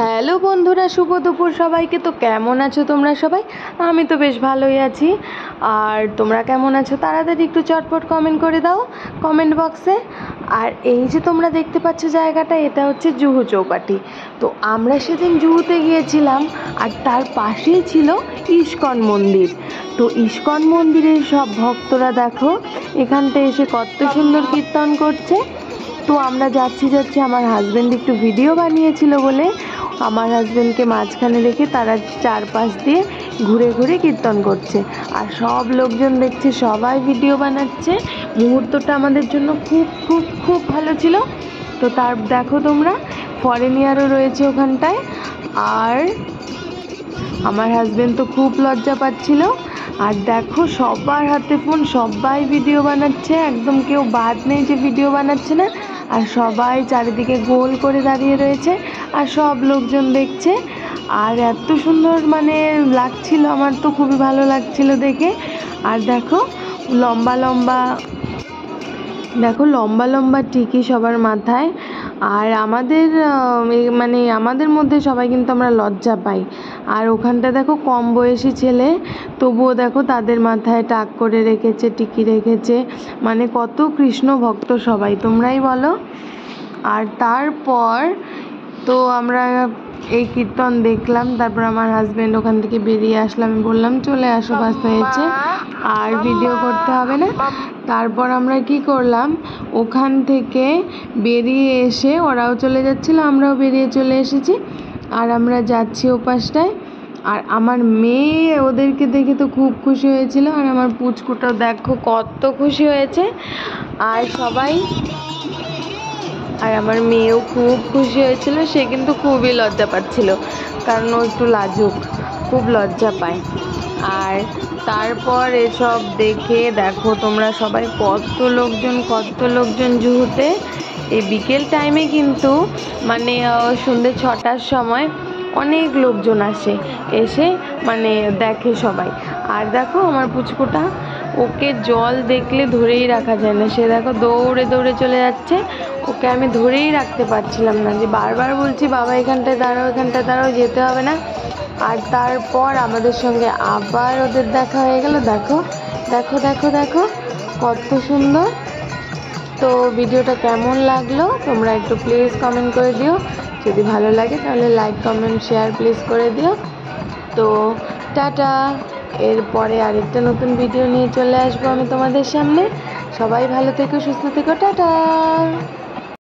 Hello বন্ধুরা, শুভ দুপুর সবাইকে। তো কেমন আছো তোমরা সবাই? আমি তো বেশ ভালোই আছি। আর তোমরা কেমন আছো তাড়াতাড়ি একটু চটপট কমেন্ট করে দাও কমেন্ট বক্সে। আর এই যে তোমরা দেখতে পাচ্ছ জায়গাটা, এটা হচ্ছে জুহু চৌপাটি। তো আমরা সেদিন জুহুতে গিয়েছিলাম, আর তার পাশেই ছিল ইস্কন মন্দির। তো ইস্কন মন্দিরের সব ভক্তরা দেখো এখানটা এসে কত সুন্দর কীর্তন করছে। তো আমরা যাচ্ছি আমার হাজব্যান্ড একটু ভিডিও বানিয়েছিল বলে আমার হাজব্যান্ডকে মাঝখানে রেখে তারা চারপাশ দিয়ে ঘুরে ঘুরে কীর্তন করছে, আর সব লোকজন দেখছে, সবাই ভিডিও বানাচ্ছে। মুহূর্তটা আমাদের জন্য খুব খুব খুব ভালো ছিল। তো তার দেখো তোমরা ফরেনিয়ারও রয়েছে ওখানটায়, আর আমার হাজব্যান্ড তো খুব লজ্জা পাচ্ছিল। আর দেখো সবার হাতে ফোন, সবাই ভিডিও বানাচ্ছে, একদম কেউ বাদ নেই যে ভিডিও বানাচ্ছে না। আর সবাই চারিদিকে গোল করে দাঁড়িয়ে রয়েছে, আর সব লোকজন দেখছে। আর এত সুন্দর লাগছিল, আমার তো খুবই ভালো লাগছিল দেখে। আর দেখো লম্বা লম্বা লম্বা লম্বা টিকি সবার মাথায়। আর আমাদের আমাদের মধ্যে সবাই কিন্তু আমরা লজ্জা পাই। আর ওখানটা দেখো কম বয়সী ছেলে, তবুও দেখো তাদের মাথায় টাক করে রেখেছে, টিকি রেখেছে। কত কৃষ্ণ ভক্ত সবাই, তোমরাই বলো। আর তারপর তো আমরা এই কীর্তন দেখলাম, তারপর আমার হাজব্যান্ড ওখান থেকে বেরিয়ে আসলাম। আমি বললাম চলে আসো, বাস হয়েছে, আর ভিডিও করতে হবে না। তারপর আমরা কি করলাম, ওখান থেকে বেরিয়ে এসে ওরাও চলে যাচ্ছিলো, আমরাও বেরিয়ে চলে এসেছি। আর আমরা যাচ্ছি ওপাশটায়। আর আমার মেয়ে ওদেরকে দেখে তো খুব খুশি হয়েছিল, আর আমার পুচকুটাও দেখো কত খুশি হয়েছে। আর আমার মেয়েও খুব খুশি হয়েছিল। সে কিন্তু খুবই লজ্জা পাচ্ছিল, কারণ ও একটু লাজুক, খুব লজ্জা পায়। আর তারপর এসব দেখে দেখো তোমরা সবাই কত লোকজন জুহুতে। এই বিকেল টাইমে কিন্তু সন্ধ্যে 6টার সময় অনেক লোকজন এসে দেখে সবাই। আর দেখো আমার পুচকুটা, ওকে জল দেখলে ধরেই রাখা যায় না। সে দেখো দৌড়ে দৌড়ে চলে যাচ্ছে, ওকে আমি ধরেই রাখতে পারছিলাম না, যে বারবার বলছি বাবা এখানটায় দাঁড়াও, যেতে হবে না। আর তারপর আমাদের সঙ্গে আবার ওদের দেখা হয়ে গেল। দেখো দেখো দেখো দেখো কত সুন্দর। তো ভিডিওটা কেমন লাগলো তোমরা একটু প্লিজ কমেন্ট করে দিও। যদি ভালো লাগে তাহলে লাইক কমেন্ট শেয়ার প্লিজ করে দিও। তো টাটা, এরপরে আরেকটা নতুন ভিডিও নিয়ে চলে আসবো আমি তোমাদের সামনে। সবাই ভালো থেকো, সুস্থ থেকো, টাটা।